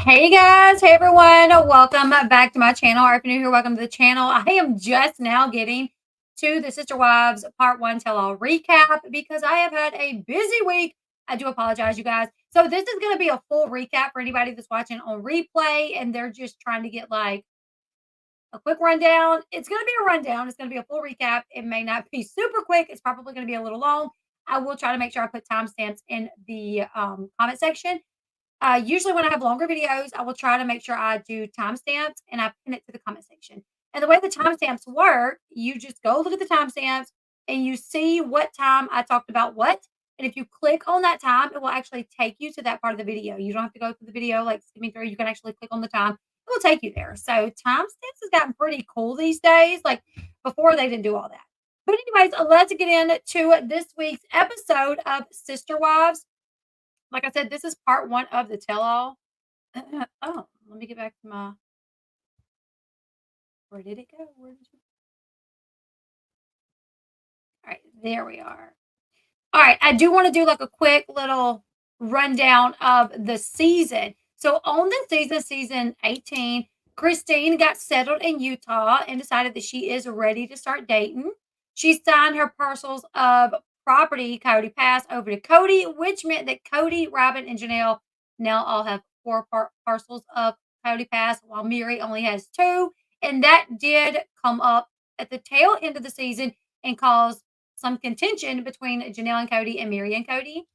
Hey guys, hey everyone, welcome back to my channel. Or if you're new here, welcome to the channel. I am just now getting to the Sister Wives Part 1 Tell All recap because I have had a busy week. I do apologize, you guys. So, this is going to be a full recap for anybody that's watching on replay and they're just trying to get like a quick rundown. It's going to be a rundown, it's going to be a full recap. It may not be super quick, it's probably going to be a little long. I will try to make sure I put timestamps in the comment section. Usually when I have longer videos, I will try to make sure I do timestamps and I pin it to the comment section. And the way the timestamps work, you just go look at the timestamps and you see what time I talked about what. And if you click on that time, it will actually take you to that part of the video. You don't have to go through the video like skimming through. You can actually click on the time. It will take you there. So timestamps has gotten pretty cool these days. Like before, they didn't do all that. But anyways, let's get into this week's episode of Sister Wives. Like I said, this is part 1 of the tell-all. Oh, let me get back to my where did it go? Where did you Alright, there we are. Alright, I do wanna do, like, a quick little rundown of the season. So, on the season 18, Christine got settled in Utah and decided that she is ready to start dating. She signed her parcels of property, Coyote Pass, over to Cody, which meant that Cody, Robin, and Janelle now all have 4 parcels of Coyote Pass, while Mary only has 2. And that did come up at the tail end of the season and cause some contention between Janelle and Cody and Mary and Cody.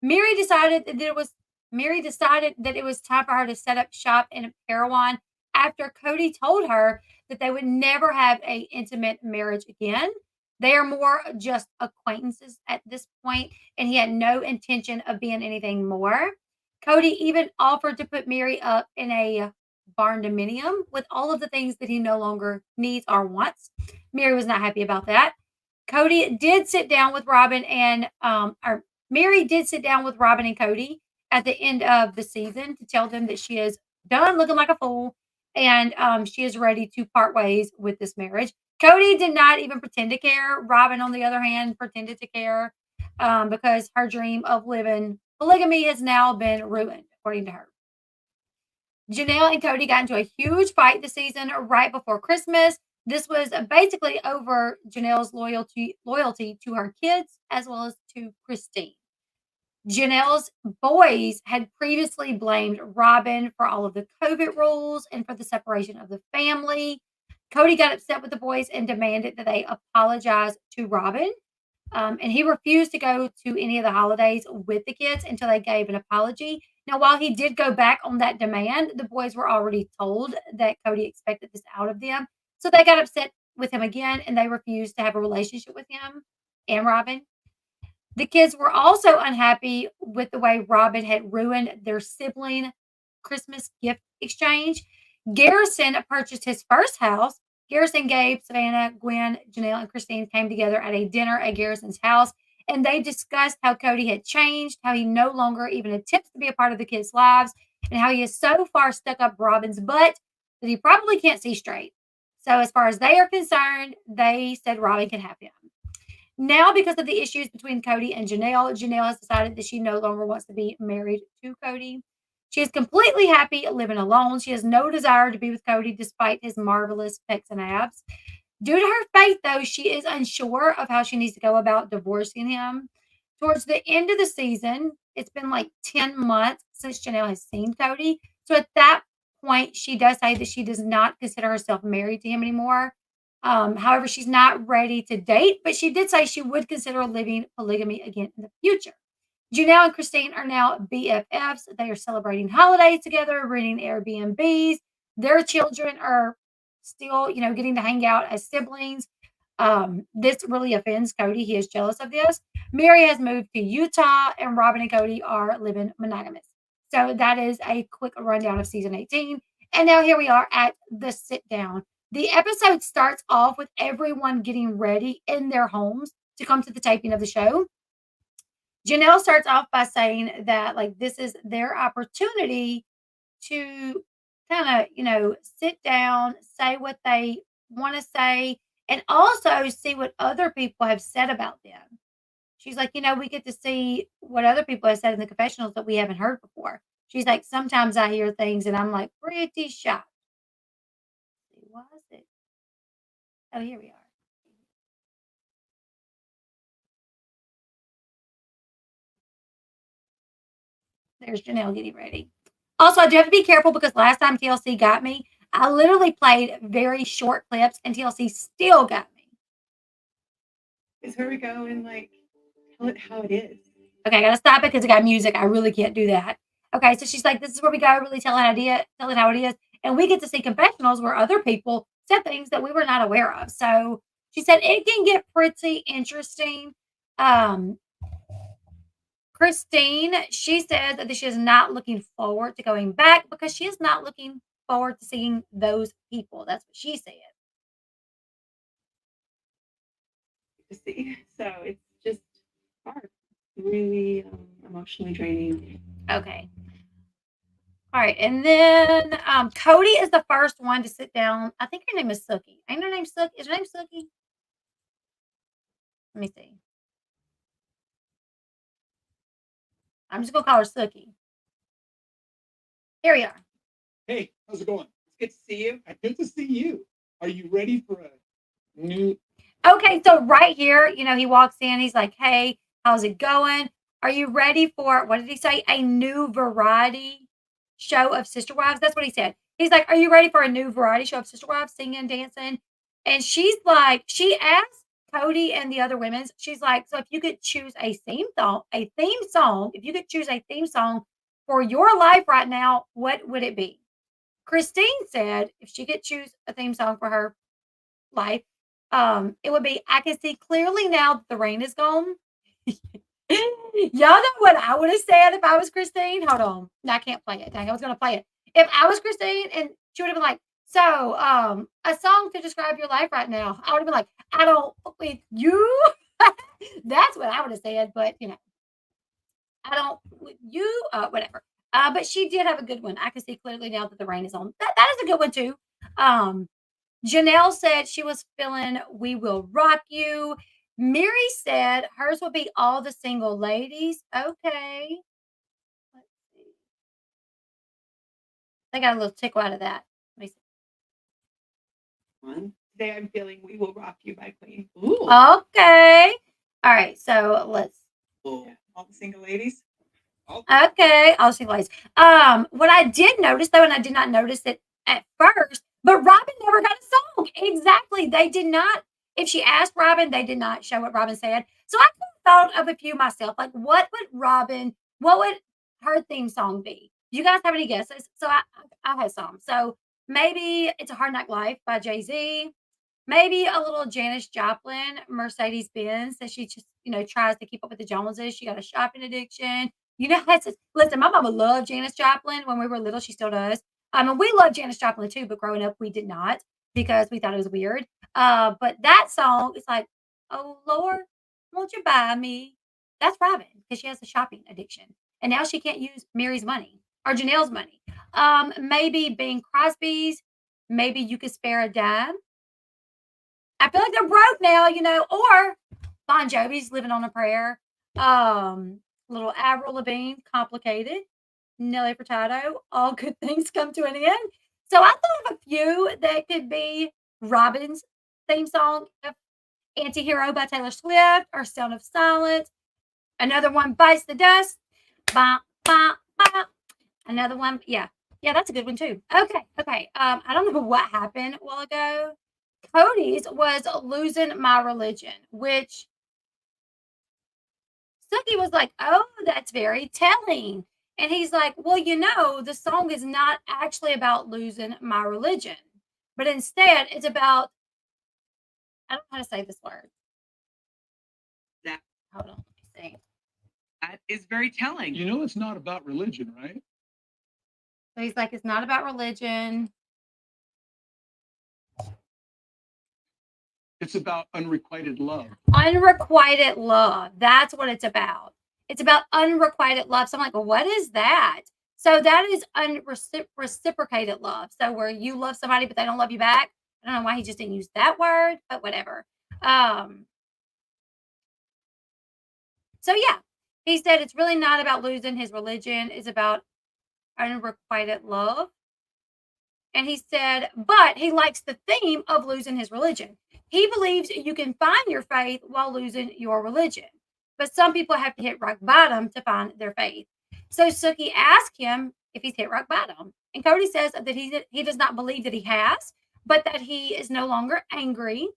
Mary decided that it was Mary decided that it was time for her to set up shop in Parowan after Cody told her that they would never have a intimate marriage again. They are more just acquaintances at this point, and he had no intention of being anything more. Cody even offered to put Mary up in a barn dominium with all of the things that he no longer needs or wants. Mary was not happy about that. Cody did sit down with Robin and or Mary did sit down with Robin and Cody at the end of the season to tell them that she is done looking like a fool and she is ready to part ways with this marriage. Cody did not even pretend to care. Robin, on the other hand, pretended to care because her dream of living polygamy has now been ruined, according to her. Janelle and Cody got into a huge fight this season right before Christmas. This was basically over Janelle's loyalty to her kids as well as to Christine. Janelle's boys had previously blamed Robin for all of the COVID rules and for the separation of the family. Cody got upset with the boys and demanded that they apologize to Robin. And he refused to go to any of the holidays with the kids until they gave an apology. Now, while he did go back on that demand, the boys were already told that Cody expected this out of them. So they got upset with him again and they refused to have a relationship with him and Robin. The kids were also unhappy with the way Robin had ruined their sibling Christmas gift exchange. Garrison purchased his first house. Garrison, Gabe, Savannah, Gwen, Janelle, and Christine came together at a dinner at Garrison's house, and they discussed how Cody had changed, how he no longer even attempts to be a part of the kids' lives, and how he is so far stuck up Robin's butt that he probably can't see straight. So, as far as they are concerned, they said Robin can have him. Now, because of the issues between Cody and Janelle, Janelle has decided that she no longer wants to be married to Cody. She is completely happy living alone. She has no desire to be with Cody despite his marvelous pecs and abs. Due to her faith, though, she is unsure of how she needs to go about divorcing him. Towards the end of the season, it's been like 10 months since Janelle has seen Cody. So at that point, she does say that she does not consider herself married to him anymore. However, she's not ready to date, but she did say she would consider living polygamy again in the future. Janelle and Christine are now BFFs. They are celebrating holidays together, renting Airbnbs. Their children are still, getting to hang out as siblings. This really offends Cody. He is jealous of this. Mary has moved to Utah, and Robin and Cody are living monogamous. So that is a quick rundown of season 18. And now here we are at the sit down. The episode starts off with everyone getting ready in their homes to come to the taping of the show. Janelle starts off by saying that, like, this is their opportunity to kind of, sit down, say what they want to say, and also see what other people have said about them. She's like, we get to see what other people have said in the confessionals that we haven't heard before. She's like, sometimes I hear things and I'm like pretty shocked. Why is it? Oh, here we are. There's Janelle getting ready. Also, I do have to be careful because last time TLC got me, I literally played very short clips and TLC still got me. Is where we go and like tell it how it is. Okay, I gotta stop it because it got music. I really can't do that. Okay, so she's like, this is where we go, really tell it how it is. And we get to see confessionals where other people said things that we were not aware of. So she said it can get pretty interesting. Um, Christine, she said that she is not looking forward to going back because she is not looking forward to seeing those people. That's what she said. To see. So it's just hard, really emotionally draining. Okay. All right, and then Cody is the first one to sit down. I think her name is Sookie. Ain't her name Sookie? Is her name Sookie? Let me see. I'm just gonna call her Sookie. Here we are. Hey, how's it going? It's good to see you. Good to see you. Are you ready for a new? Okay, so right here, he walks in. He's like, "Hey, how's it going? Are you ready for what did he say? A new variety show of Sister Wives?" That's what he said. He's like, "Are you ready for a new variety show of Sister Wives, singing, dancing?" And she's like, she asked Cody and the other women's. She's like, "So if you could choose if you could choose a theme song for your life right now, what would it be?" Christine said if she could choose a theme song for her life, it would be "I Can See Clearly Now That the Rain Is Gone." Y'all know what I would have said if I was Christine? Hold on. No, I can't play it. Dang, I was gonna play it. If I was Christine and she would have been like, "So, a song to describe your life right now." I would have been like, "I don't fuck with you." That's what I would have said, but I don't with you, whatever. But she did have a good one. "I can see clearly now that the rain is on." That is a good one too. Um, Janelle said she was feeling "We Will Rock You." Mary said hers would be "All the Single Ladies." Okay. Let's see. I got a little tickle out of that. Let me see. One. Today I'm feeling "We Will Rock You" by Queen. Ooh. Okay. All right. So let's. Yeah. All the single ladies. Okay. All the single ladies. What I did notice though, and I did not notice it at first, but Robin never got a song. Exactly. They did not. If she asked Robin, they did not show what Robin said. So I thought of a few myself. Like, what would her theme song be? Do you guys have any guesses? So I had some. So maybe "It's a Hard Knock Life" by Jay-Z. Maybe a little Janis Joplin, Mercedes Benz, that she just, tries to keep up with the Joneses. She got a shopping addiction. Listen, my mama loved Janis Joplin when we were little. She still does. And we love Janis Joplin too, but growing up, we did not because we thought it was weird. But that song is like, "Oh Lord, won't you buy me?" That's Robin because she has a shopping addiction. And now she can't use Mary's money or Janelle's money. Maybe Bing Crosby's, maybe "You Could Spare a Dime." I feel like they're broke now, or Bon Jovi's "Living on a Prayer." Little Avril Lavigne, "Complicated." Nelly Furtado, "All Good Things Come to an End." So I thought of a few that could be Robin's theme song, "Antihero" by Taylor Swift, or "Sound of Silence." Another one, "Bites the Dust." Bah, bah, bah. Another one, yeah. Yeah, that's a good one too. Okay. I don't know what happened a while ago. Cody's was "Losing My Religion," which Sookie was like, "Oh, that's very telling." And he's like, "Well, the song is not actually about losing my religion, but instead it's about," I don't know how to say this word. That Hold on. Let me see. that is very telling. You know, it's not about religion, right? So he's like, "It's not about religion." It's about unrequited love. Unrequited love. That's what it's about. It's about unrequited love. So I'm like, "Well, what is that?" So that is reciprocated love. So where you love somebody, but they don't love you back. I don't know why he just didn't use that word, but whatever. Um, so yeah, he said it's really not about losing his religion. It's about unrequited love. And he said, but he likes the theme of losing his religion. He believes you can find your faith while losing your religion. But some people have to hit rock bottom to find their faith. So Suki asked him if he's hit rock bottom. And Cody says that he does not believe that he has, but that he is no longer angry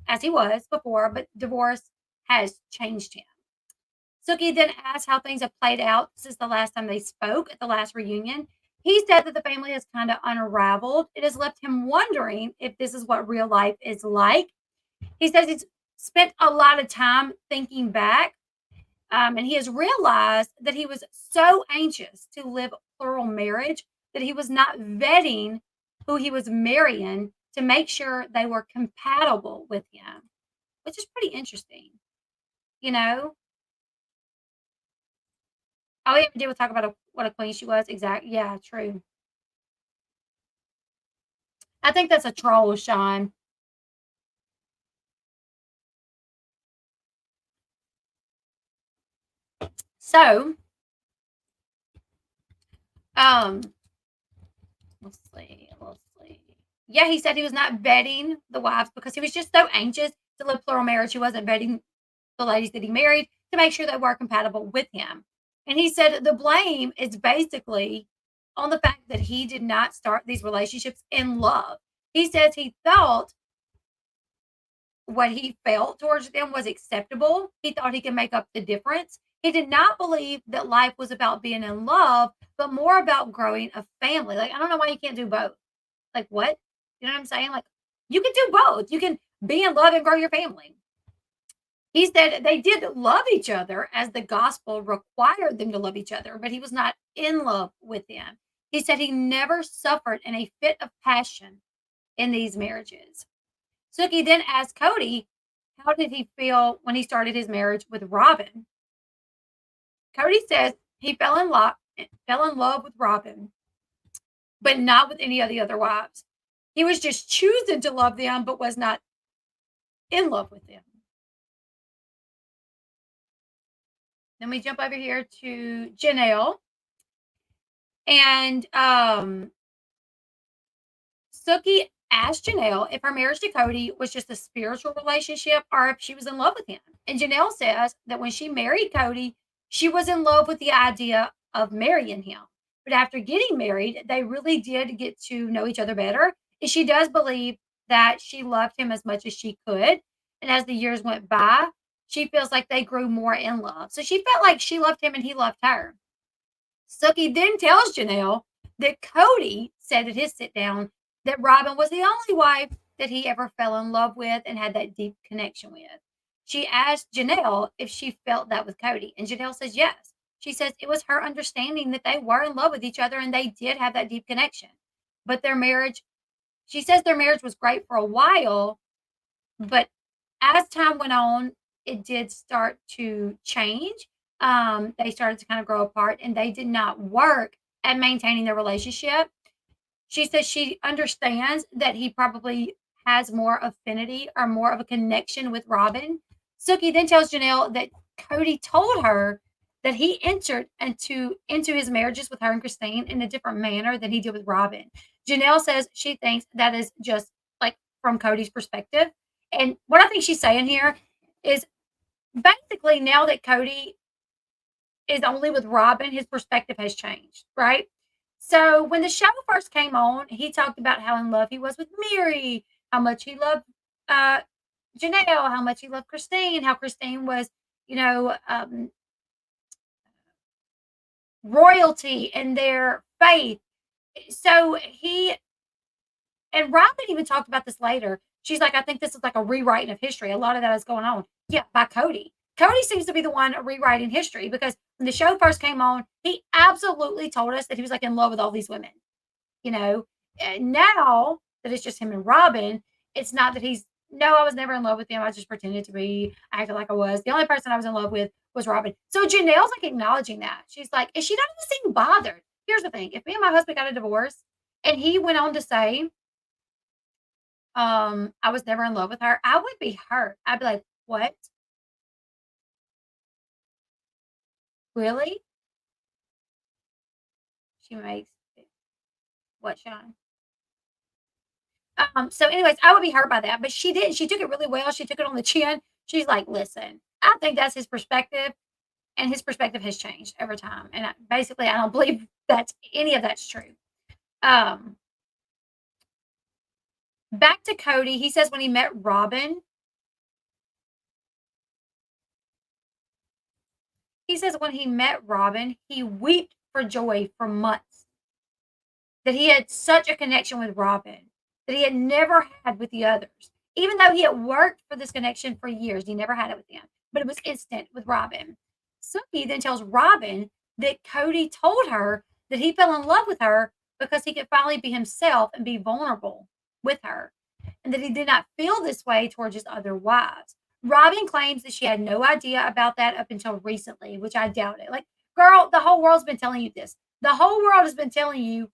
as he was before, but divorce has changed him. Suki then asked how things have played out since the last time they spoke at the last reunion. He said that the family has kind of unraveled. It has left him wondering if this is what real life is like. He says he's spent a lot of time thinking back, and he has realized that he was so anxious to live plural marriage that he was not vetting who he was marrying to make sure they were compatible with him, which is pretty interesting, you know? All we ever did was talk about what a queen she was. Exactly. Yeah, true. I think that's a troll, Sean. So, um, let's see. Yeah, he said he was not vetting the wives because he was just so anxious to live plural marriage. He wasn't vetting the ladies that he married to make sure they were compatible with him. And he said the blame is basically on the fact that he did not start these relationships in love. He says he thought what he felt towards them was acceptable. He thought he could make up the difference. He did not believe that life was about being in love, but more about growing a family. Like, I don't know why you can't do both. Like, what? You know what I'm saying? Like, you can do both. You can be in love and grow your family. He said they did love each other as the gospel required them to love each other, but he was not in love with them. He said he never suffered in a fit of passion in these marriages. Suki then asked Cody, how did he feel when he started his marriage with Robin? Cody says he fell in love with Robin, but not with any of the other wives. He was just choosing to love them, but was not in love with them. Then we jump over here to Janelle. And Suki asked Janelle if her marriage to Cody was just a spiritual relationship or if she was in love with him. And Janelle says that when she married Cody, she was in love with the idea of marrying him. But after getting married, they really did get to know each other better. And she does believe that she loved him as much as she could. And as the years went by, she feels like they grew more in love. So she felt like she loved him and he loved her. Suki then tells Janelle that Cody said at his sit down that Robin was the only wife that he ever fell in love with and had that deep connection with. She asked Janelle if she felt that with Cody, and Janelle says yes. She says it was her understanding that they were in love with each other and they did have that deep connection. But their marriage, she says their marriage was great for a while, but as time went on, it did start to change. They started to kind of grow apart and they did not work at maintaining their relationship. She says she understands that he probably has more affinity or more of a connection with Robin. Suki then tells Janelle that Cody told her that he entered into his marriages with her and Christine in a different manner than he did with Robin. Janelle says she thinks that is just like from Cody's perspective. And what I think she's saying here is basically now that Cody is only with Robin, his perspective has changed, right? So when the show first came on, he talked about how in love he was with Mary, how much he loved uh, Janelle, how much he loved Christine, how Christine was, you know, royalty in their faith. So he and Robin even talked about this later. She's like, I think this is like a rewriting of history. A lot of that is going on. Yeah, by Cody. Cody seems to be the one rewriting history because when the show first came on, he absolutely told us that he was like in love with all these women. You know, and now that it's just him and Robin, it's not that he's no, I was never in love with him. I just pretended to be, I acted like I was. The only person I was in love with was Robin. So Janelle's like acknowledging that. She's like, and she doesn't seem bothered. Here's the thing: if me and my husband got a divorce, and he went on to say, I was never in love with her, I would be hurt. I'd be like, what? Really? She makes it. What, Sean? So anyways, I would be hurt by that, but she didn't. She took it really well. She took it on the chin. She's like, listen, I think that's his perspective, and his perspective has changed over time. And basically, I don't believe that any of that's true. Back to Cody. He says when he met Robin, he wept for joy for months. That he had such a connection with Robin that he had never had with the others. Even though he had worked for this connection for years, he never had it with them. But it was instant with Robin. Sookie then tells Robin that Cody told her that he fell in love with her because he could finally be himself and be vulnerable with her, and that he did not feel this way towards his other wives. Robin claims that she had no idea about that up until recently, which I doubt it. Like, girl, the whole world's been telling you this. The whole world has been telling you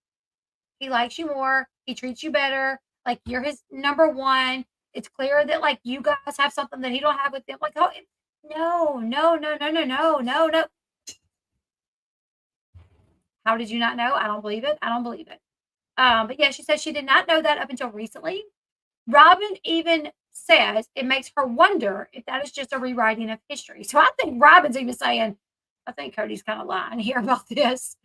he likes you more, he treats you better, like you're his number one. It's clear that like you guys have something that he don't have with them. Like, oh no, no, no, no, no, no, no, no. How did you not know? I don't believe it. I don't believe it. But yeah, she says she did not know that up until recently. Robin even says it makes her wonder if that is just a rewriting of history. So I think Robin's even saying, I think Cody's kind of lying here about this.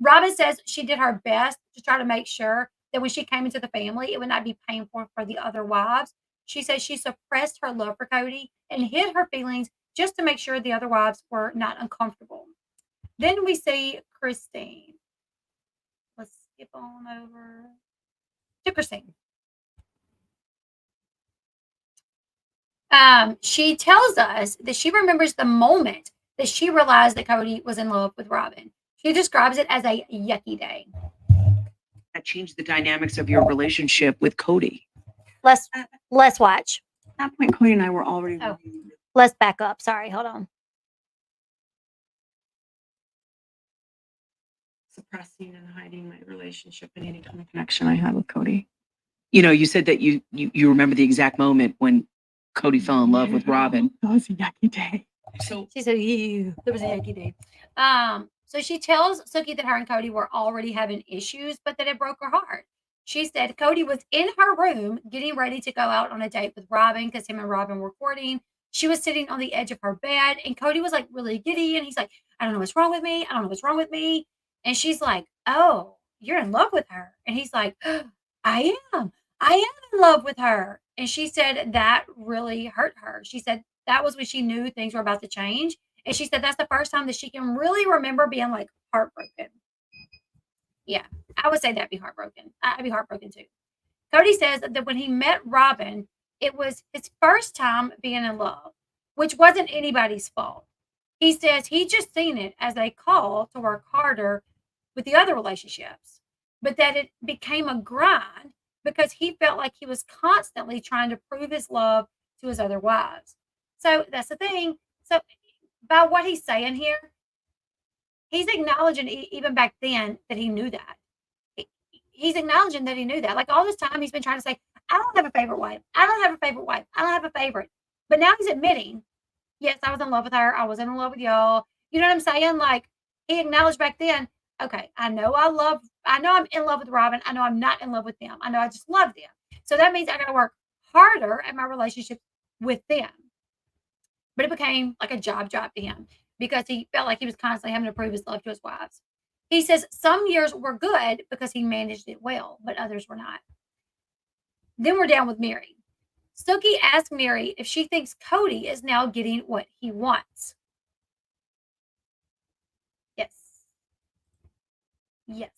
Robin says she did her best to try to make sure that when she came into the family, it would not be painful for the other wives. She says she suppressed her love for Cody and hid her feelings just to make sure the other wives were not uncomfortable. Then we see Christine. Let's skip on over to Christine. She tells us that she remembers the moment that she realized that Cody was in love with Robin. She describes it as a yucky day. That changed the dynamics of your relationship with Cody. Let's watch. At that point, Cody and I were already Let's back up. Sorry, hold on. suppressing and hiding my relationship and any kind of connection I had with Cody. You know, you said that you remember the exact moment when Cody fell in love with Robin. That was a yucky day. So She said, "You." There was a yucky day. So she tells Sookie that her and Cody were already having issues, but that it broke her heart. She said Cody was in her room getting ready to go out on a date with Robin because him and Robin were courting. She was sitting on the edge of her bed, and Cody was like really giddy, and he's like, "I don't know what's wrong with me. I don't know what's wrong with me." And she's like, "Oh, you're in love with her." And he's like, "I am. I am in love with her." And she said that really hurt her. She said that was when she knew things were about to change. And she said that's the first time that she can really remember being like heartbroken. Yeah, I would say that'd be heartbroken. I'd be heartbroken too. Cody says that when he met Robin, it was his first time being in love, which wasn't anybody's fault. He says he just seen it as a call to work harder with the other relationships, but that it became a grind because he felt like he was constantly trying to prove his love to his other wives. So that's the thing. So by what he's saying here, he's acknowledging even back then that he knew that. He's acknowledging that he knew that. Like all this time, he's been trying to say, I don't have a favorite wife. I don't have a favorite wife. I don't have a favorite. But now he's admitting, yes, I was in love with her. I wasn't in love with y'all. You know what I'm saying? Like he acknowledged back then, okay, I know I'm in love with Robin. I know I'm not in love with them. I know I just love them. So that means I got to work harder at my relationship with them. But it became like a job to him because he felt like he was constantly having to prove his love to his wives. He says some years were good because he managed it well, but others were not. Then we're down with Mary. Sookie asked Mary if she thinks Cody is now getting what he wants. Yes. Yes.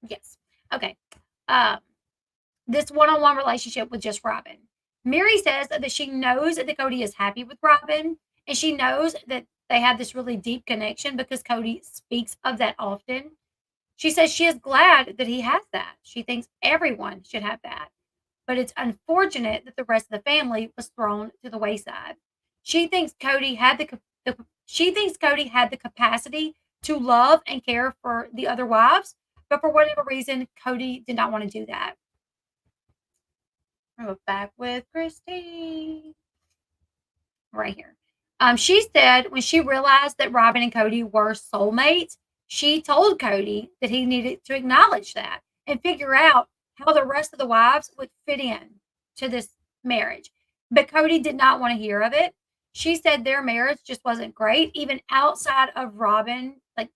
Yes. Okay. This one-on-one relationship with just Robin. Mary says that she knows that Cody is happy with Robin, and she knows that they have this really deep connection because Cody speaks of that often. She says she is glad that he has that. She thinks everyone should have that. But it's unfortunate that the rest of the family was thrown to the wayside. She thinks Cody had the capacity to love and care for the other wives, but for whatever reason, Cody did not want to do that. We're back with Christy. Right here. She said when she realized that Robin and Cody were soulmates, she told Cody that he needed to acknowledge that and figure out how the rest of the wives would fit in to this marriage. But Cody did not want to hear of it. She said their marriage just wasn't great, even outside of Robin, like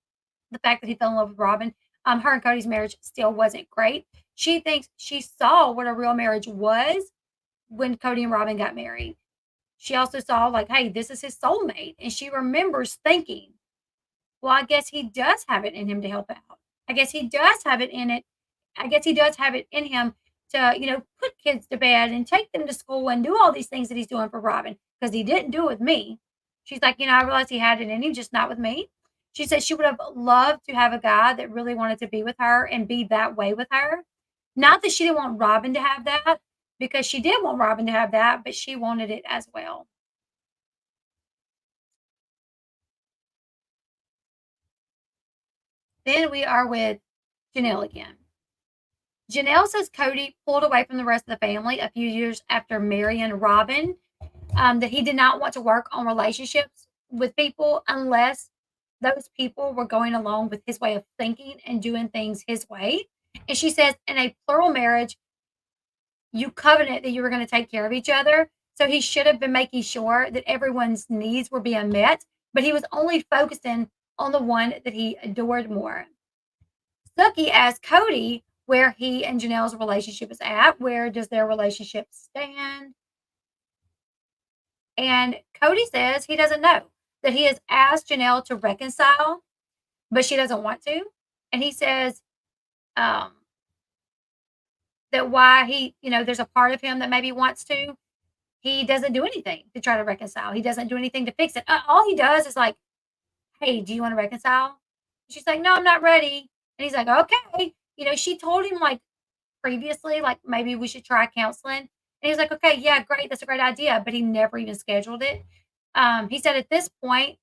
the fact that he fell in love with Robin. Her and Cody's marriage still wasn't great. She thinks she saw what a real marriage was when Cody and Robin got married. She also saw, like, hey, this is his soulmate. And she remembers thinking, well, I guess he does have it in him to help out. I guess he does have it in it. I guess he does have it in him to, put kids to bed and take them to school and do all these things that he's doing for Robin because he didn't do it with me. She's like, I realized he had it in him, just not with me. She said she would have loved to have a guy that really wanted to be with her and be that way with her. Not that she didn't want Robin to have that, because she did want Robin to have that, but she wanted it as well. Then we are with Janelle again. Janelle says Cody pulled away from the rest of the family a few years after marrying Robin, that he did not want to work on relationships with people unless those people were going along with his way of thinking and doing things his way. And she says, in a plural marriage, you covenant that you were going to take care of each other. So he should have been making sure that everyone's needs were being met, but he was only focusing on the one that he adored more. Sookie asked Cody where he and Janelle's relationship is at. Where does their relationship stand? And Cody says he doesn't know, that he has asked Janelle to reconcile, but she doesn't want to. And he says that why he, there's a part of him that maybe wants to. He doesn't do anything to try to reconcile. He doesn't do anything to fix it. All he does is like, hey, do you want to reconcile? She's like, no, I'm not ready. And he's like, okay. She told him like previously, like maybe we should try counseling. And he was like, okay, yeah, great. That's a great idea. But he never even scheduled it. He said at this point,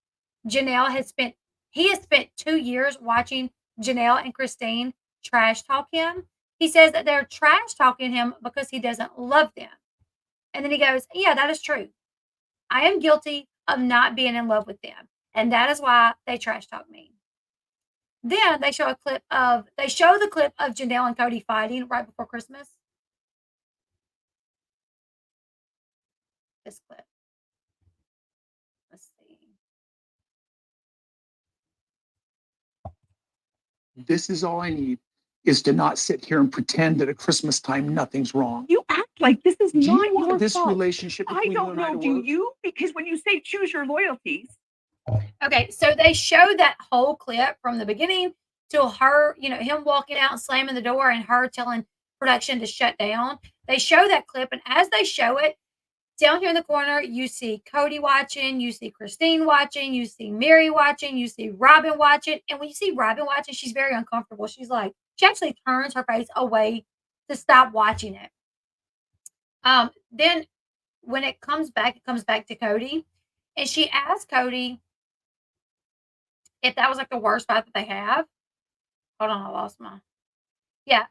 he has spent 2 years watching Janelle and Christine trash talk him. He says that they're trash talking him because he doesn't love them. And then he goes, yeah, that is true. I am guilty of not being in love with them. And that is why they trash talk me. Then they show the clip of Janelle and Cody fighting right before Christmas. This clip. Let's see. This is all I need, is to not sit here and pretend that at Christmas time nothing's wrong. You act like this is Do not you want your this fault. relationship I between you don't and I know. to Do work? you? Because when you say choose your loyalties, Okay, so they show that whole clip from the beginning to her, him walking out and slamming the door and her telling production to shut down. They show that clip, and as they show it, down here in the corner, you see Cody watching, you see Christine watching, you see Mary watching, you see Robin watching. And when you see Robin watching, she's very uncomfortable. She's like, she actually turns her face away to stop watching it. Then when it comes back to Cody. And she asks Cody if that was like the worst fight that they have. Hold on, I lost my. Yeah.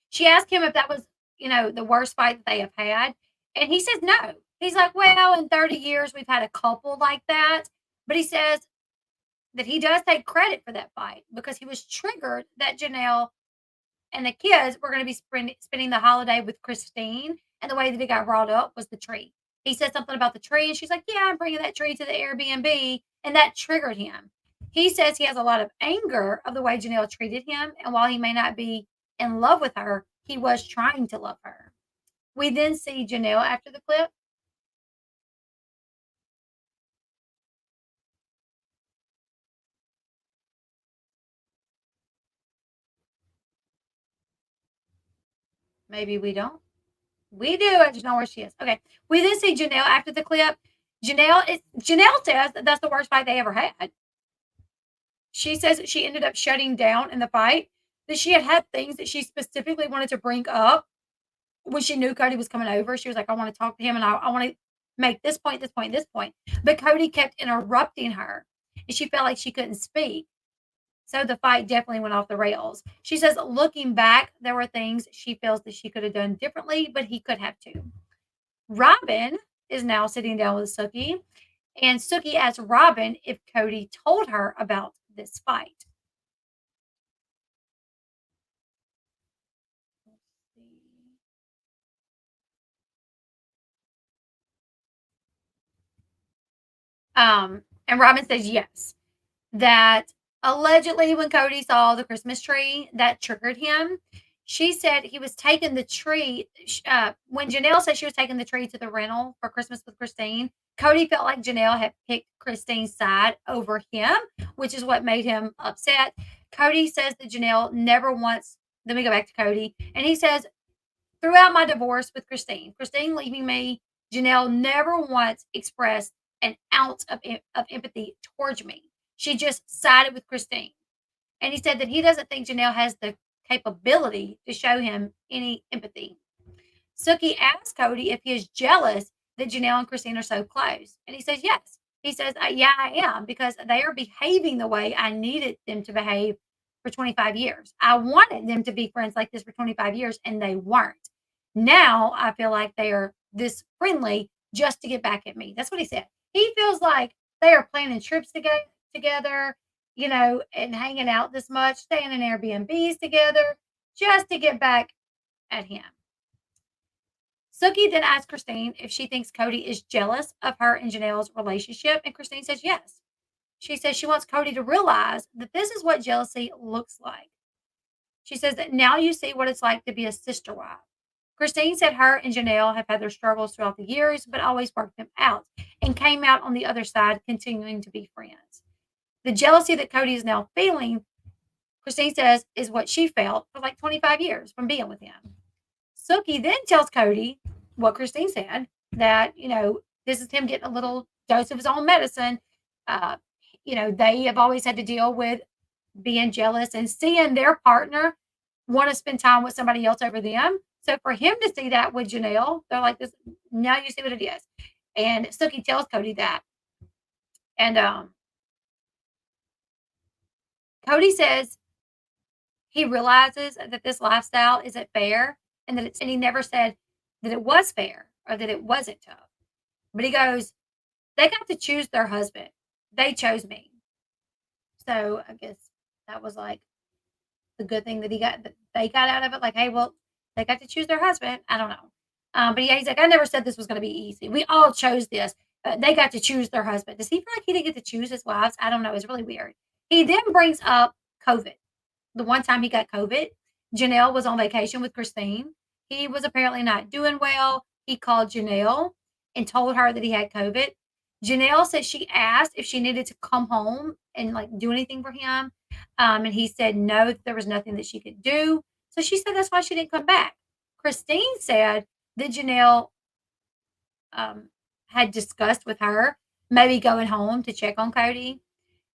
She asked him if that was, the worst fight that they have had. And he says no. He's like, well, in 30 years, we've had a couple like that. But he says that he does take credit for that fight because he was triggered that Janelle and the kids were going to be spending the holiday with Christine. And the way that it got brought up was the tree. He said something about the tree. And she's like, yeah, I'm bringing that tree to the Airbnb. And that triggered him. He says he has a lot of anger of the way Janelle treated him. And while he may not be in love with her, he was trying to love her. We then see Janelle after the clip. Maybe we don't. We do. I just know where she is. Okay. We then see Janelle after the clip. Janelle says that that's the worst fight they ever had. She says that she ended up shutting down in the fight, that she had things that she specifically wanted to bring up when she knew Cody was coming over. She was like, I want to talk to him and I want to make this point, this point, this point. But Cody kept interrupting her and she felt like she couldn't speak. So the fight definitely went off the rails. She says, looking back, there were things she feels that she could have done differently, but he could have too. Robin is now sitting down with Sookie, And Sookie asked Robin if Cody told her about this fight. And Robin says yes, that allegedly when Cody saw the Christmas tree, that triggered him. She said he was taking the tree. When Janelle said she was taking the tree to the rental for Christmas with Christine, Cody felt like Janelle had picked Christine's side over him, which is what made him upset. Cody says that Janelle never once, let me go back to Cody, and he says, throughout my divorce with Christine leaving me, Janelle never once expressed an ounce of empathy towards me. She just sided with Christine. And he said that he doesn't think Janelle has the capability to show him any empathy. Sookie asked Cody if he is jealous that Janelle and Christine are so close. And he says, yes. He says, yeah, I am, because they are behaving the way I needed them to behave for 25 years. I wanted them to be friends like this for 25 years, and they weren't. Now I feel like they are this friendly just to get back at me. That's what he said. He feels like they are planning trips together, and hanging out this much, staying in Airbnbs together just to get back at him. Sookie then asked Christine if she thinks Cody is jealous of her and Janelle's relationship, and Christine says yes. She says she wants Cody to realize that this is what jealousy looks like. She says that now you see what it's like to be a sister wife. Christine said her and Janelle have had their struggles throughout the years, but always worked them out and came out on the other side, continuing to be friends. The jealousy that Cody is now feeling, Christine says, is what she felt for like 25 years from being with him. Sookie then tells Cody what Christine said, that, this is him getting a little dose of his own medicine. They have always had to deal with being jealous and seeing their partner want to spend time with somebody else over them. So for him to see that with Janelle, they're like, this, now you see what it is. And Sookie tells Cody that. And Cody says he realizes that this lifestyle isn't fair, and and he never said that it was fair or that it wasn't tough. But he goes, they got to choose their husband. They chose me. So I guess that was like the good thing that they got out of it. Like, hey, well, they got to choose their husband. I don't know. But yeah, he's like, I never said this was going to be easy. We all chose this. They got to choose their husband. Does he feel like he didn't get to choose his wives? I don't know. It's really weird. He then brings up COVID. The one time he got COVID, Janelle was on vacation with Christine. He was apparently not doing well. He called Janelle and told her that he had COVID. Janelle said she asked if she needed to come home and like do anything for him. And he said no, there was nothing that she could do. So she said that's why she didn't come back. Christine said that Janelle had discussed with her maybe going home to check on Cody.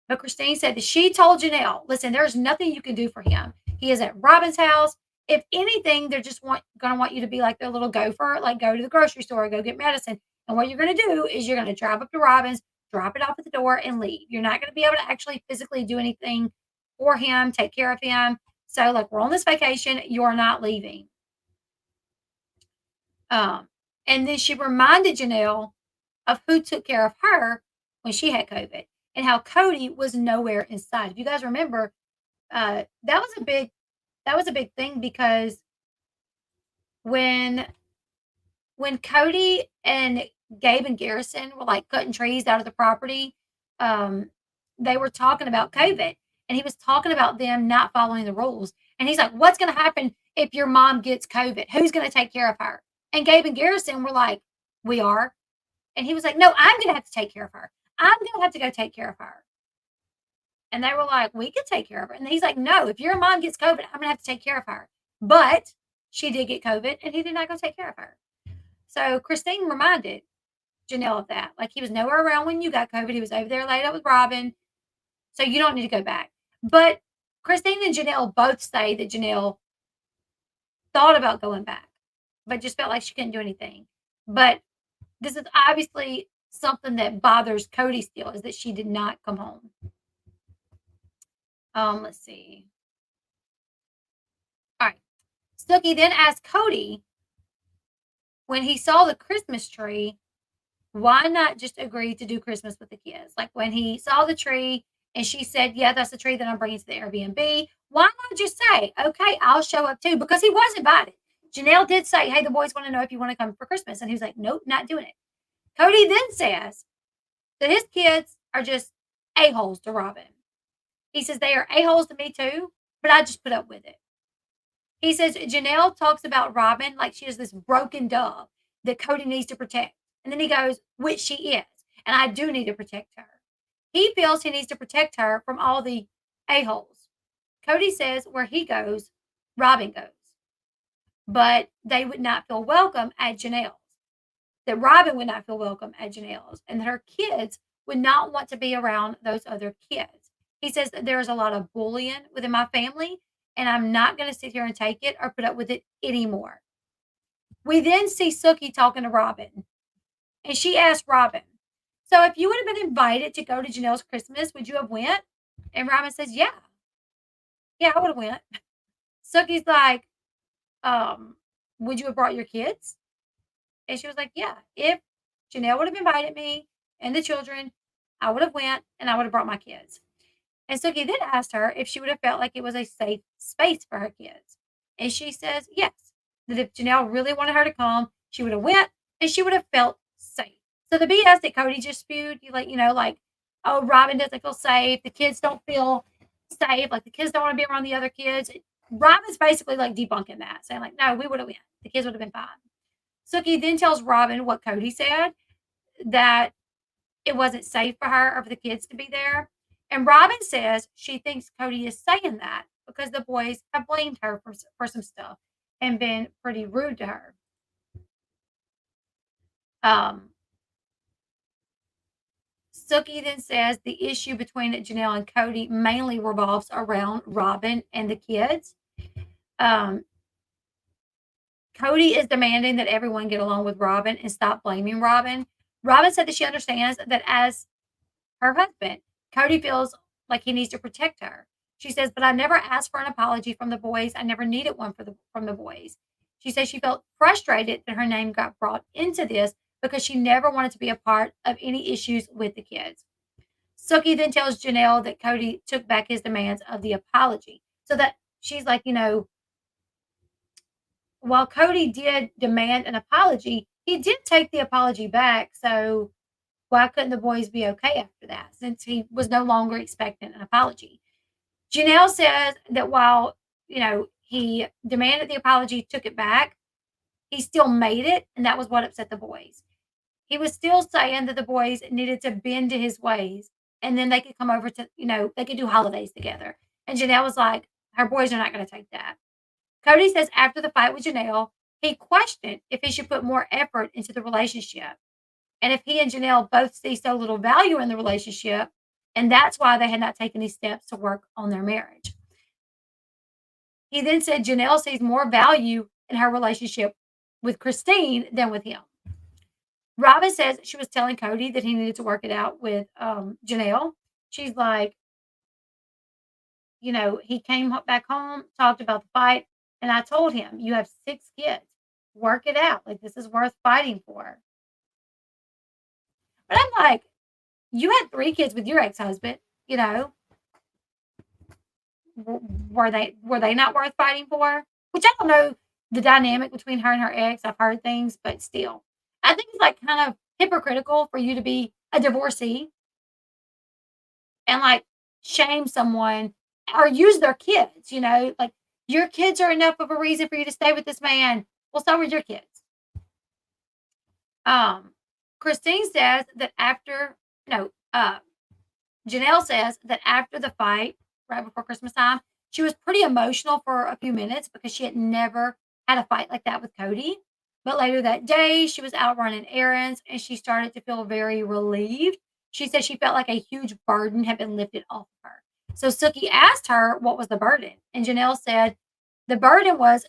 But Christine said that she told Janelle, listen, there's nothing you can do for him. He is at Robin's house. If anything, they're just going to want you to be like their little gopher, like go to the grocery store, go get medicine. And what you're going to do is you're going to drive up to Robin's, drop it off at the door, and leave. You're not going to be able to actually physically do anything for him, take care of him. So, like, we're on this vacation. You're not leaving. And then she reminded Janelle of who took care of her when she had COVID and how Cody was nowhere inside. If you guys remember, that was a big thing, because when Cody and Gabe and Garrison were like cutting trees out of the property, they were talking about COVID, and he was talking about them not following the rules. And he's like, what's going to happen if your mom gets COVID? Who's going to take care of her? And Gabe and Garrison were like, we are. And he was like, no, I'm going to have to take care of her. I'm going to have to go take care of her. And they were like, we could take care of her. And he's like, no, if your mom gets COVID, I'm going to have to take care of her. But she did get COVID, and he did not go take care of her. So Christine reminded Janelle of that. Like, he was nowhere around when you got COVID. He was over there laid up with Robin. So you don't need to go back. But Christine and Janelle both say that Janelle thought about going back, but just felt like she couldn't do anything. But this is obviously something that bothers Cody still, is that she did not come home. Let's see. All right. Snooki then asked Cody when he saw the Christmas tree Why not just agree to do Christmas with the kids? Like when he saw the tree and she said, yeah, that's the tree that I'm bringing to the Airbnb. Why not just say, okay, I'll show up too? Because he was invited. Janelle did say, hey, the boys want to know if you want to come for Christmas. And he was like, nope, not doing it. Cody then says that his kids are just a-holes to Robin. He says they are a-holes to me too, but I just put up with it. He says Janelle talks about Robin like she is this broken dove that Cody needs to protect. And then he goes, which she is. And I do need to protect her. He feels he needs to protect her from all the a-holes. Cody says where he goes, Robin goes. But they would not feel welcome at Janelle's. That Robin would not feel welcome at Janelle's. And that her kids would not want to be around those other kids. He says that there's a lot of bullying within my family, and I'm not going to sit here and take it or put up with it anymore. We then see Sookie talking to Robin, and she asked Robin, so if you would have been invited to go to Janelle's Christmas, would you have went? And Robin says, yeah, I would have went. Sookie's like, would you have brought your kids? And she was like, yeah, if Janelle would have invited me and the children, I would have went and I would have brought my kids. And Sookie then asked her if she would have felt like it was a safe space for her kids. And she says yes, that if Janelle really wanted her to come, she would have went and she would have felt safe. So the BS that Cody just spewed, like, oh, Robin doesn't feel safe. The kids don't feel safe. Like the kids don't want to be around the other kids. Robin's basically like debunking that, saying like, no, we would have went. The kids would have been fine. Sookie then tells Robin what Cody said, that it wasn't safe for her or for the kids to be there. And Robin says she thinks Cody is saying that because the boys have blamed her for some stuff and been pretty rude to her. Sookie then says the issue between Janelle and Cody mainly revolves around Robin and the kids. Cody is demanding that everyone get along with Robin and stop blaming Robin. Robin said that she understands that as her husband, Cody feels like he needs to protect her. She says, but I never asked for an apology from the boys. I never needed one from the boys. She says she felt frustrated that her name got brought into this because she never wanted to be a part of any issues with the kids. Sookie then tells Janelle that Cody took back his demands of the apology. So that she's like, while Cody did demand an apology, he did take the apology back. So why couldn't the boys be okay after that, since he was no longer expecting an apology? Janelle says that while, he demanded the apology, took it back, he still made it, and that was what upset the boys. He was still saying that the boys needed to bend to his ways, and then they could come over to, they could do holidays together. And Janelle was like, her boys are not going to take that. Cody says after the fight with Janelle, he questioned if he should put more effort into the relationship. And if he and Janelle both see so little value in the relationship, and that's why they had not taken these steps to work on their marriage. He then said Janelle sees more value in her relationship with Christine than with him. Robin says she was telling Cody that he needed to work it out with Janelle. She's like, he came back home, talked about the fight, and I told him, you have 6 kids. Work it out. Like, this is worth fighting for. But I'm like, you had 3 kids with your ex-husband, were they not worth fighting for? Which I don't know the dynamic between her and her ex. I've heard things, but still. I think it's like kind of hypocritical for you to be a divorcee and like shame someone or use their kids, like your kids are enough of a reason for you to stay with this man. Well, so are your kids. Christine says that Janelle says that after the fight, right before Christmas time, she was pretty emotional for a few minutes because she had never had a fight like that with Cody. But later that day, she was out running errands and she started to feel very relieved. She said she felt like a huge burden had been lifted off of her. So Sookie asked her what was the burden. And Janelle said the burden was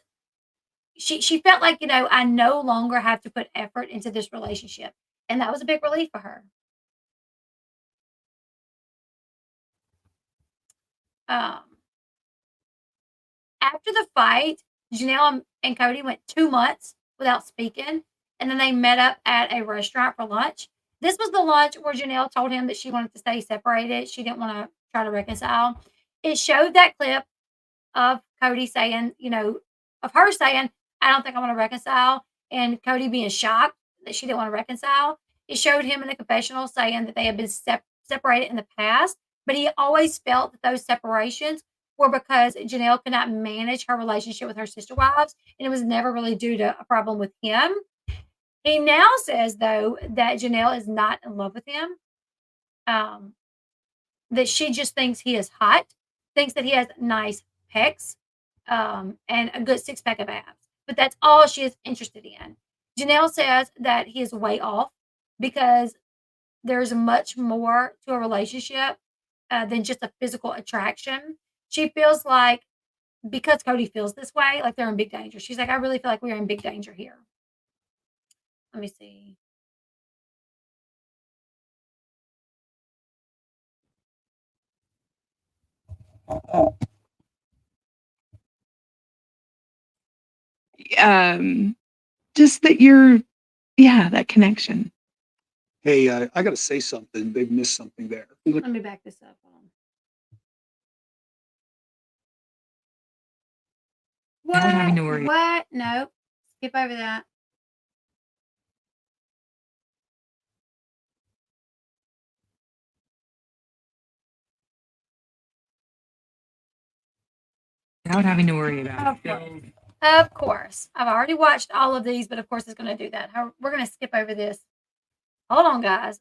she felt like, I no longer have to put effort into this relationship. And that was a big relief for her. After the fight, Janelle and Cody went 2 months without speaking. And then they met up at a restaurant for lunch. This was the lunch where Janelle told him that she wanted to stay separated. She didn't want to try to reconcile. It showed that clip of Cody saying, of her saying, I don't think I want to reconcile, and Cody being shocked that she didn't want to reconcile. It showed him in the confessional saying that they had been separated in the past, but he always felt that those separations were because Janelle could not manage her relationship with her sister wives, and it was never really due to a problem with him. He now says, though, that Janelle is not in love with him, that she just thinks he is hot, thinks that he has nice pecs, and a good six pack of abs. But that's all she is interested in. Janelle says that he is way off because there's much more to a relationship than just a physical attraction. She feels like because Cody feels this way, like they're in big danger. She's like, I really feel like we're in big danger here. Let me see. Just that that connection. Hey, I got to say something. They've missed something there. Let me back this up. Hold on. Without having to worry. What? No. Skip over that. Without having to worry about Of bills. Of course. I've already watched all of these, but of course it's going to do that. We're going to skip over this. Hold on, guys.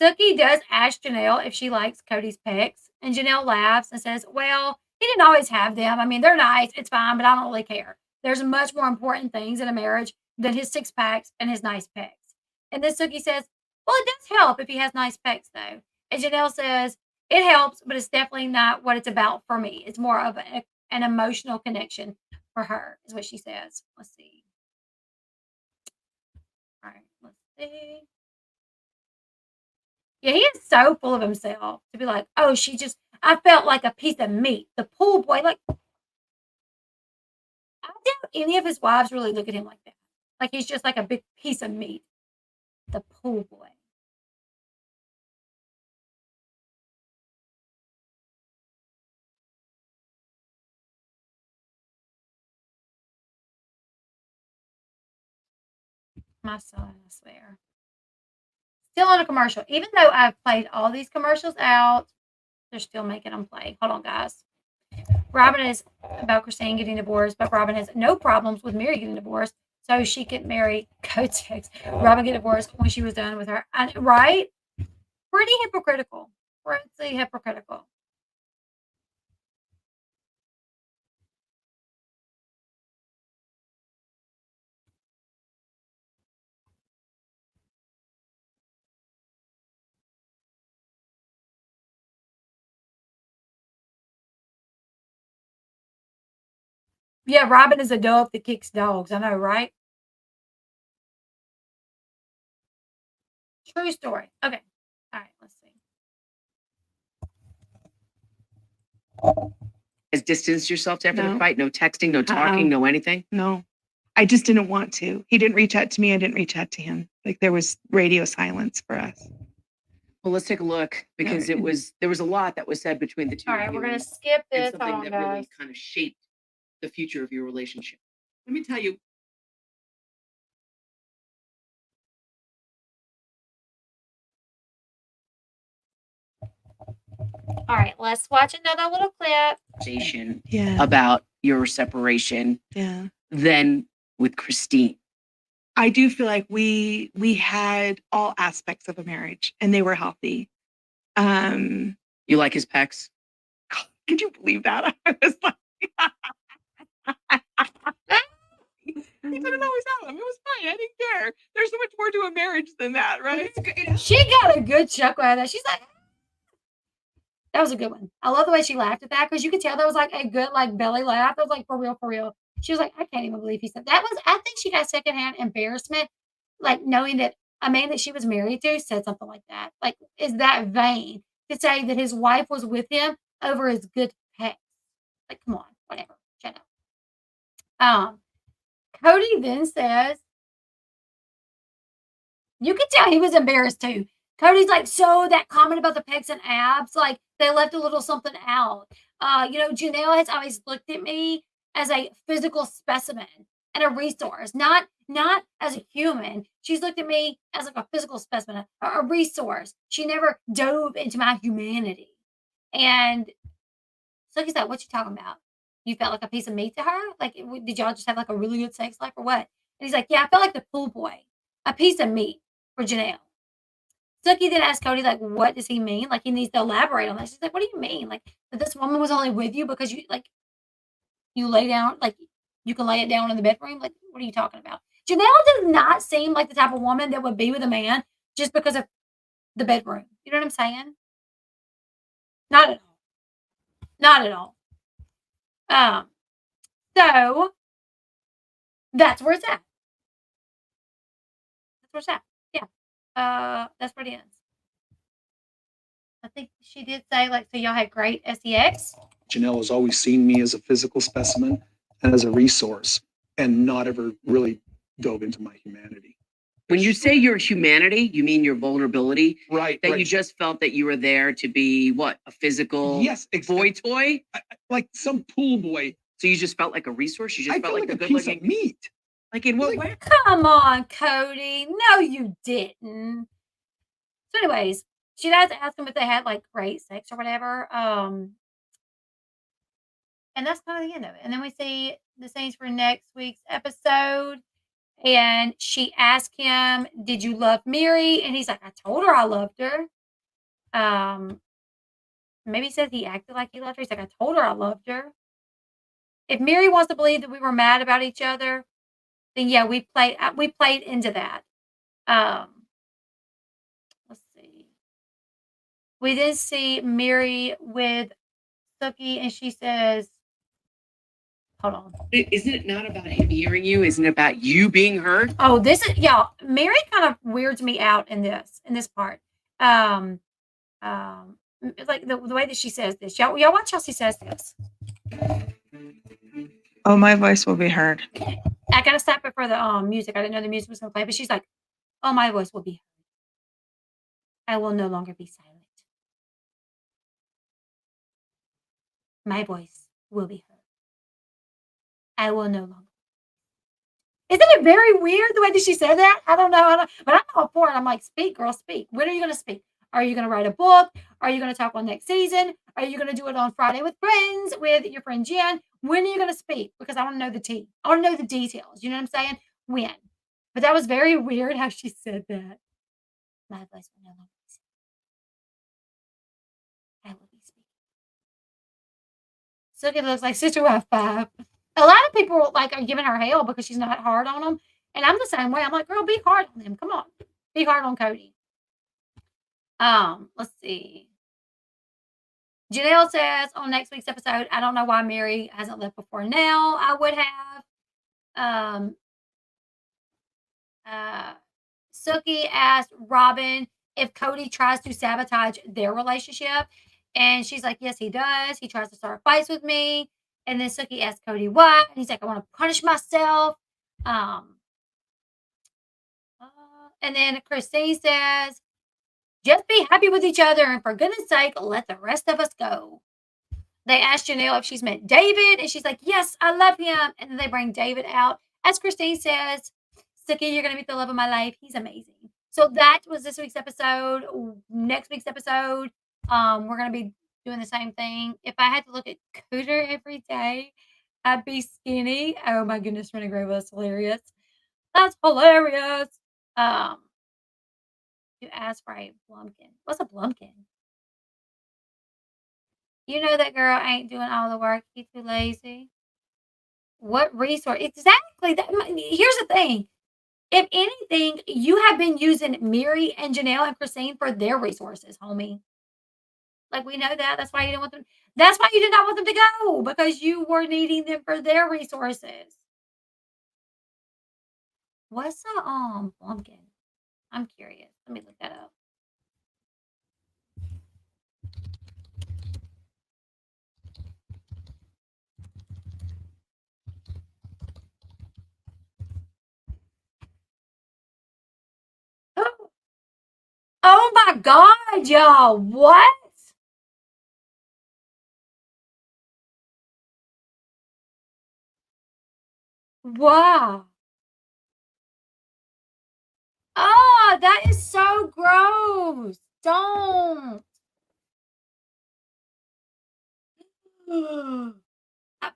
Sookie does ask Janelle if she likes Cody's pecs, and Janelle laughs and says, well, he didn't always have them. I mean, they're nice. It's fine, but I don't really care. There's much more important things in a marriage than his six packs and his nice pecs. And then Sookie says, well, it does help if he has nice pecs, though. And Janelle says, it helps, but it's definitely not what it's about for me. It's more of an emotional connection for her, is what she says. Let's see. All right, let's see. Yeah, he is so full of himself to be like, oh, I felt like a piece of meat. The pool boy, like, I doubt any of his wives really look at him like that. Like he's just like a big piece of meat. The pool boy. My son, I swear. Still on a commercial. Even though I've played all these commercials out, they're still making them play. Hold on, guys. Robin is about Christine getting divorced, but Robin has no problems with Mary getting divorced, so she could marry Kotex. Robin get divorced when she was done with her. Right? Pretty hypocritical. Pretty hypocritical. Yeah, Robin is a dog that kicks dogs. I know, right? True story. Okay. All right, let's see. Has distanced yourself after the No. fight? No texting, no talking, no anything? No, I just didn't want to. He didn't reach out to me. I didn't reach out to him. Like there was radio silence for us. Well, let's take a look because there was a lot that was said between the two All of right, you. we're gonna skip and this. something Hold on, that really guys. kind of shaped the future of your relationship. Let me tell you. All right, let's watch another little clip. Conversation Yeah. about your separation Yeah. than with Christine. I do feel like we had all aspects of a marriage and they were healthy. You like his pecs? Could you believe that? I was like, he didn't always have them. It was fine. I didn't care. There's so much more to a marriage than that, right? She got a good chuckle out of that. She's like, that was a good one. I love the way she laughed at that because you could tell that was like a good like belly laugh. That was like for real, for real. She was like, I can't even believe he said that. I think she got secondhand embarrassment, like knowing that a man that she was married to said something like that. Like, is that vain to say that his wife was with him over his good pecs? Like, come on, whatever. Shut up. Cody then says You could tell he was embarrassed too. Cody's like, so that comment about the pecs and abs, like they left a little something out. Janelle has always looked at me as a physical specimen and a resource, not as a human. She's looked at me as like a physical specimen, a resource. She never dove into my humanity. And so he's like, what you talking about? You felt like a piece of meat to her? Like, did y'all just have like a really good sex life or what? And he's like, yeah, I felt like the pool boy, a piece of meat for Janelle. Sookie then asked Cody, like, what does he mean? Like, he needs to elaborate on that. She's like, what do you mean? Like, that this woman was only with you because you lay down, like, you can lay it down in the bedroom? Like, what are you talking about? Janelle does not seem like the type of woman that would be with a man just because of the bedroom. You know what I'm saying? Not at all. Not at all. So that's where it's at. That's where it's at. Yeah. That's where it ends. I think she did say, like, so y'all had great sex. Janelle has always seen me as a physical specimen and as a resource, and not ever really dove into my humanity. When you say your humanity, you mean your vulnerability? Right. That you just felt that you were there to be what? A physical Yes, boy toy? like some pool boy. So you just felt like a resource? You just I felt like a good piece looking of meat. Like in what way? Come on, Cody. No, you didn't. So, anyways, she does ask them if they had like great sex or whatever. And that's kind of the end of it. And then we see the scenes for next week's episode. And she asked him, did you love Mary? And he's like, I told her I loved her. Maybe he said he acted like he loved her. He's like, I told her I loved her. If Mary wants to believe that we were mad about each other, then yeah, we played into that. Let's see. We then see Mary with Sookie, and she says, hold on. Isn't it not about him hearing you? Isn't it about you being heard? Oh, this is y'all. Mary kind of weirds me out in this part. It's like the way that she says this. Y'all watch how she says this. Oh, my voice will be heard. I gotta stop it for the music. I didn't know the music was gonna play, but she's like, "Oh, my voice will be heard. I will no longer be silent. My voice will be heard. I will no longer." Isn't it very weird the way that she said that? I don't know, but I'm all for it. I'm like, speak, girl, speak. When are you gonna speak? Are you gonna write a book? Are you gonna talk on next season? Are you gonna do it on Friday with friends with your friend Jen? When are you gonna speak? Because I want to know the tea. I want to know the details. You know what I'm saying? When? But that was very weird how she said that. My voice will no longer be silent. I will be speaking. So it looks like Sister Wife 5. A lot of people like are giving her hell because she's not hard on them. And I'm the same way. I'm like, girl, be hard on him. Come on. Be hard on Cody. Let's see. Janelle says on next week's episode, I don't know why Mary hasn't left before now. I would have. Sookie asked Robin if Cody tries to sabotage their relationship. And she's like, yes, he does. He tries to start fights with me. And then Sookie asked Cody what. And he's like, I want to punish myself. And then Christine says, just be happy with each other. And for goodness sake, let the rest of us go. They asked Janelle if she's met David. And she's like, yes, I love him. And then they bring David out. As Christine says, Sookie, you're going to meet the love of my life. He's amazing. So that was this week's episode. Next week's episode, we're going to be doing the same thing. If I had to look at Cooter every day, I'd be skinny. Oh my goodness, Renee Gray was hilarious. That's hilarious. You asked for a Blumpkin. What's a Blumpkin? You know that girl ain't doing all the work. He's too lazy. What resource? Exactly. Here's the thing. If anything, you have been using Mary and Janelle and Christine for their resources, homie. Like, we know that. That's why you didn't want them. That's why you did not want them to go, because you were needing them for their resources. What's a Blumpkin? I'm curious. Let me look that up. Oh, God, y'all. What? Wow. Oh, that is so gross. Don't.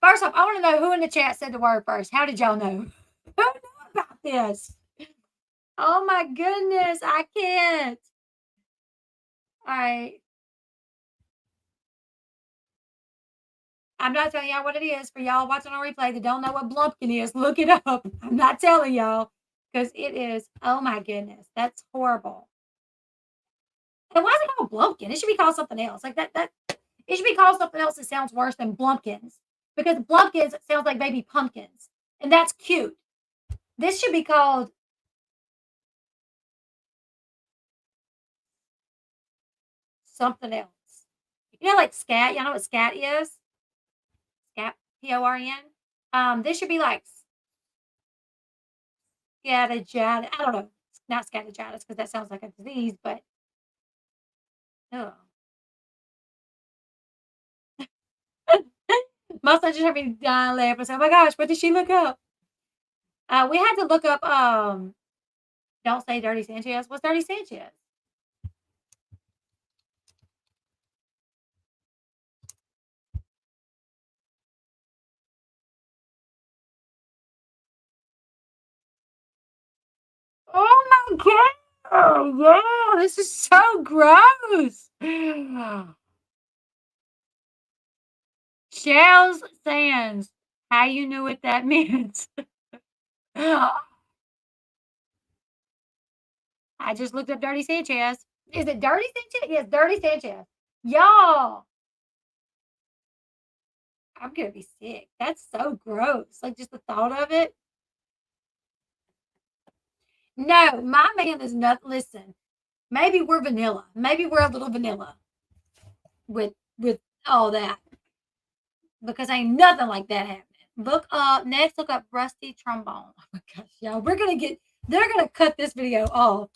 First off, I want to know who in the chat said the word first. How did y'all know? Who knew about this? Oh my goodness, I can't. All right. I'm not telling y'all what it is. For y'all watching on replay that don't know what Blumpkin is, look it up. I'm not telling y'all because it is, oh my goodness, that's horrible. And why is it called Blumpkin? It should be called something else. Like that it should be called something else that sounds worse than Blumpkins. Because Blumpkins sounds like baby pumpkins. And that's cute. This should be called something else. You know, like scat. Y'all know what scat is? Scat, P-O-R-E-N. This should be like scatterjaddis. I don't know. Not scatterjaddis because that sounds like a disease, but oh. My son just had me dying laughing. So, oh my gosh, what did she look up? We had to look up don't say Dirty Sanchez. What's Dirty Sanchez? Oh my god! Yeah, this is so gross. Shells Sands. How you knew what that means? I just looked up Dirty Sanchez. Is it Dirty Sanchez? Yes, Dirty Sanchez. Y'all, I'm gonna be sick. That's so gross. Like just the thought of it. No, my man is not. Listen, maybe we're vanilla. Maybe we're a little vanilla with all that because ain't nothing like that happening. Look up next. Look up rusty trombone. Oh my gosh, y'all, we're gonna get. They're gonna cut this video off.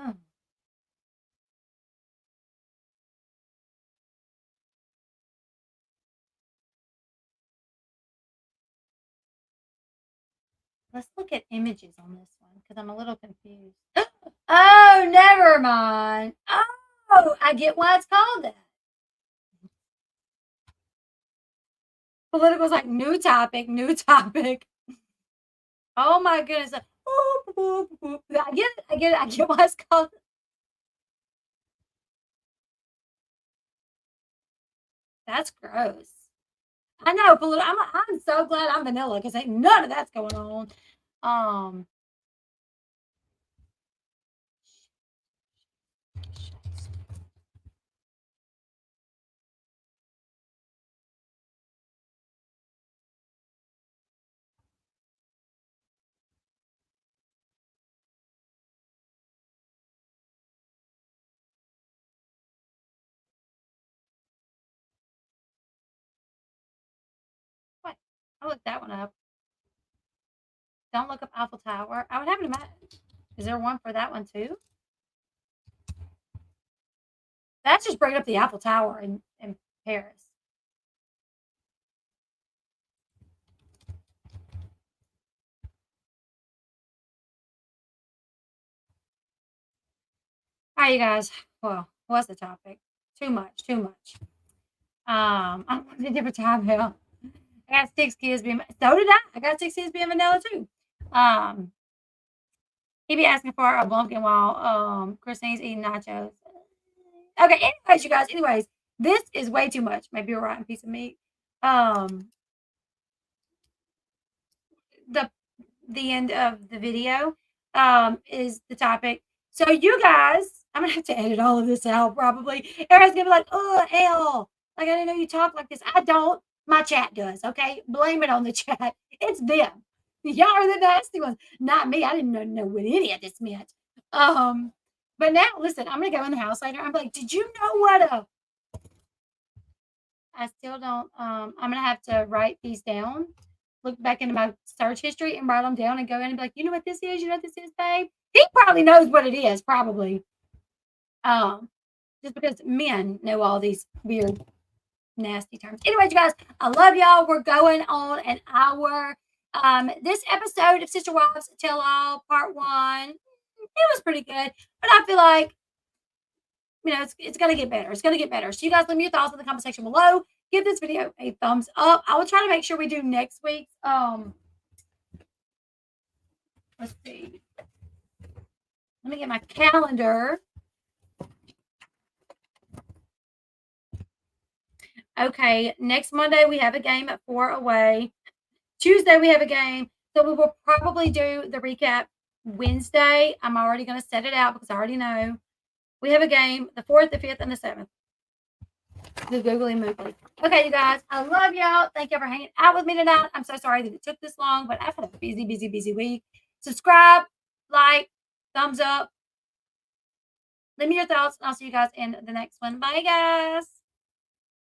Oh. Let's look at images on this one because I'm a little confused. Oh, never mind. Oh, I get why it's called that. Political's like new topic, new topic. Oh my goodness. I get it. I get it. I get why it's called. That's gross. I know, I'm so glad I'm vanilla because ain't none of that's going on. What? I looked that one up. Don't look up Eiffel Tower. I would have to imagine. Is there one for that one too? That's just bringing up the Eiffel Tower in Paris. All right, you guys. Well, what's the topic? Too much, too much. I'm on a different time now. I got 6 kids being so did I. I got 6 kids being vanilla too. He be asking for a Blumpkin while Christine's eating nachos. Okay, anyways, you guys, this is way too much. Maybe a rotten piece of meat. The end of the video is the topic. So you guys, I'm gonna have to edit all of this out probably. Everybody's gonna be like, oh hell, like I didn't know you talk like this. I don't. My chat does, okay? Blame it on the chat. It's them. Y'all are the nasty ones, not me. I didn't know what any of this meant. But now, listen, I'm gonna go in the house later. I'm like, did you know what? I still don't. I'm gonna have to write these down. Look back into my search history and write them down and go in and be like, you know what this is? You know what this is, babe? He probably knows what it is, probably. Just because men know all these weird, nasty terms. Anyways, you guys, I love y'all. We're going on an hour. This episode of Sister Wives Tell All Part 1, it was pretty good, but I feel like, you know, it's gonna get better. It's gonna get better. So you guys leave me your thoughts in the comment section below. Give this video a thumbs up. I will try to make sure we do next week's let's see. Let me get my calendar. Okay, next Monday we have a game at 4 away. Tuesday we have a game. So we will probably do the recap Wednesday. I'm already going to set it out because I already know. We have a game the 4th, the 5th, and the 7th. The Googly Moogly. Okay, you guys, I love y'all. Thank y'all for hanging out with me tonight. I'm so sorry that it took this long, but I've had a busy week. Subscribe, like, thumbs up. Leave me your thoughts, and I'll see you guys in the next one. Bye, guys.